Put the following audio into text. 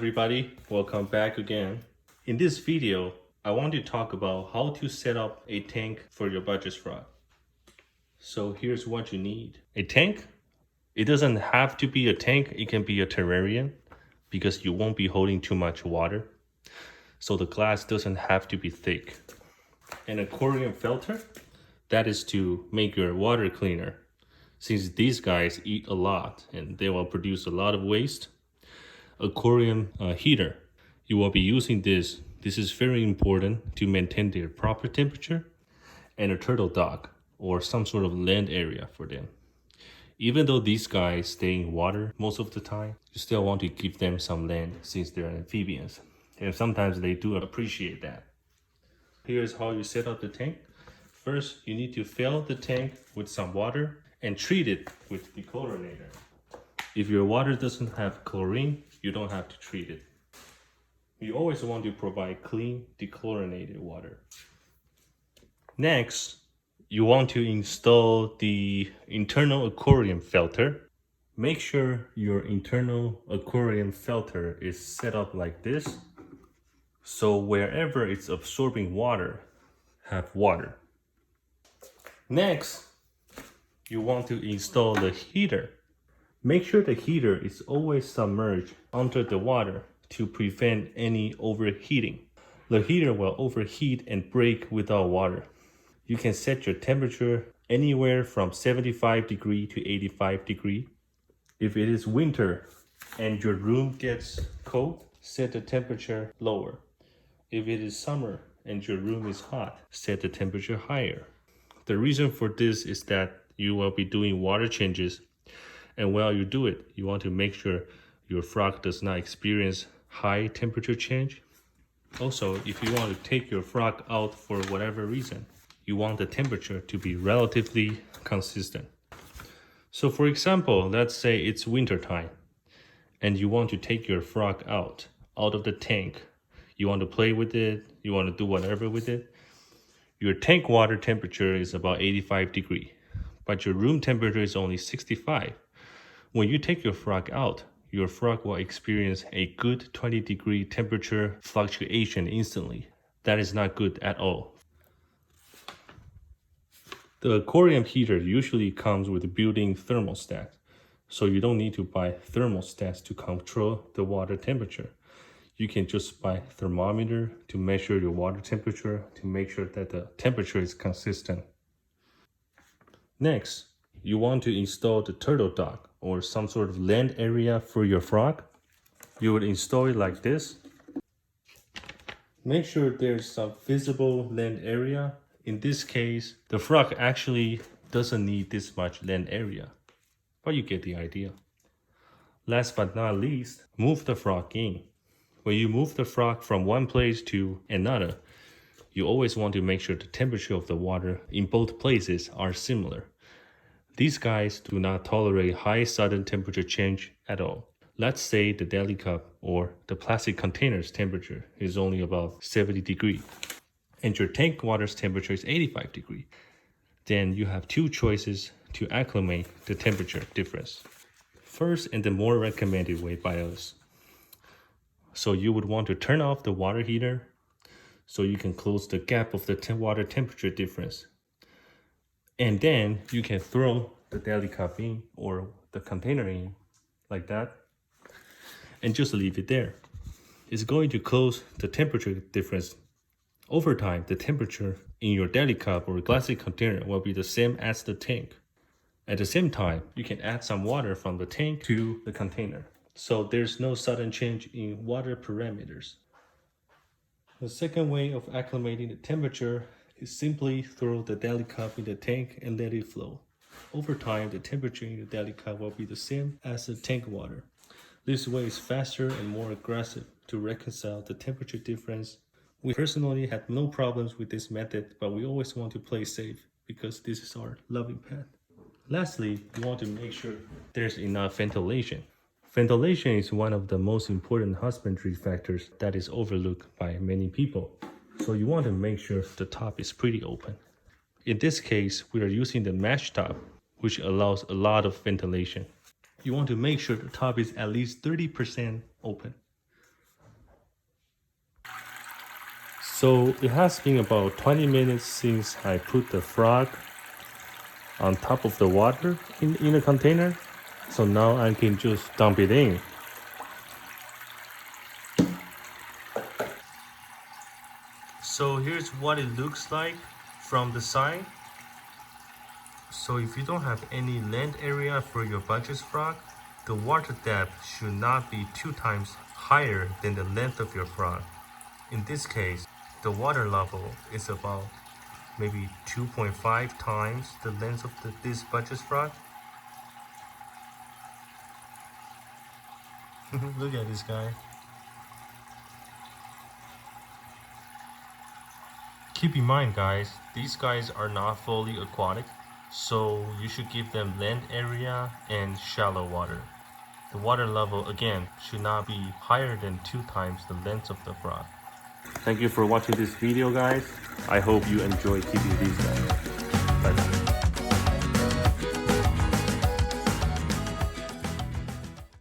everybody, welcome back again. In this video, I want to talk about how to set up a tank for your budget frog. So here's what you need. A tank, it doesn't have to be a tank, it can be a terrarium because you won't be holding too much water. So the glass doesn't have to be thick. An aquarium filter, that is to make your water cleaner. Since these guys eat a lot and they will produce a lot of waste. Aquarium heater, you will be using this. This is very important to maintain their proper temperature. And a turtle dock or some sort of land area for them. Even though these guys stay in water most of the time, you still want to give them some land since they're amphibians. And sometimes they do appreciate that. Here's how you set up the tank. First, you need to fill the tank with some water and treat it with dechlorinator. If your water doesn't have chlorine, you don't have to treat it. You always want to provide clean, dechlorinated water. Next, you want to install the internal aquarium filter. Make sure your internal aquarium filter is set up like this. So wherever it's absorbing water, have water. Next, you want to install the heater. Make sure the heater is always submerged under the water to prevent any overheating. The heater will overheat and break without water. You can set your temperature anywhere from 75 degrees to 85 degrees. If it is winter and your room gets cold, set the temperature lower. If it is summer and your room is hot, set the temperature higher. The reason for this is that you will be doing water changes, and while you do it, you want to make sure your frog does not experience high temperature change. Also, if you want to take your frog out for whatever reason, you want the temperature to be relatively consistent. So for example, let's say it's winter time and you want to take your frog out of the tank. You want to play with it, you want to do whatever with it. Your tank water temperature is about 85 degrees, but your room temperature is only 65. When you take your frog out, your frog will experience a good 20-degree temperature fluctuation instantly. That is not good at all. The aquarium heater usually comes with a built-in thermostat, so you don't need to buy thermostats to control the water temperature. You can just buy a thermometer to measure your water temperature to make sure that the temperature is consistent. Next, you want to install the turtle dock or some sort of land area for your frog. You would install it like this. Make sure there's some visible land area. In this case, the frog actually doesn't need this much land area, but you get the idea. Last but not least, move the frog in. When you move the frog from one place to another, you always want to make sure the temperature of the water in both places are similar. These guys do not tolerate high sudden temperature change at all. Let's say the deli cup or the plastic container's temperature is only about 70 degrees and your tank water's temperature is 85 degrees. Then you have two choices to acclimate the temperature difference. First, and the more recommended way by us. So you would want to turn off the water heater so you can close the gap of the water temperature difference. And then you can throw the deli cup in or the container in like that and just leave it there. It's going to close the temperature difference. Over time, the temperature in your deli cup or plastic container will be the same as the tank. At the same time, you can add some water from the tank to the container. So there's no sudden change in water parameters. The second way of acclimating the temperature is simply throw the deli cup in the tank and let it flow. Over time, the temperature in the deli cup will be the same as the tank water. This way is faster and more aggressive to reconcile the temperature difference. We personally had no problems with this method, but we always want to play safe because this is our loving pet. Lastly, you want to make sure there's enough ventilation. Ventilation is one of the most important husbandry factors that is overlooked by many people. So you want to make sure the top is pretty open. In this case, we are using the mesh top, which allows a lot of ventilation. You want to make sure the top is at least 30% open. So it has been about 20 minutes since I put the frog on top of the water in a container. So now I can just dump it in. So here's what it looks like from the side. So if you don't have any land area for your budget frog, the water depth should not be 2 times higher than the length of your frog. In this case, the water level is about maybe 2.5 times the length of this budget frog. Look at this guy. Keep in mind guys, these guys are not fully aquatic, so you should give them land area and shallow water. The water level again should not be higher than 2 times the length of the frog. Thank you for watching this video guys. I hope you enjoy keeping these guys. Bye.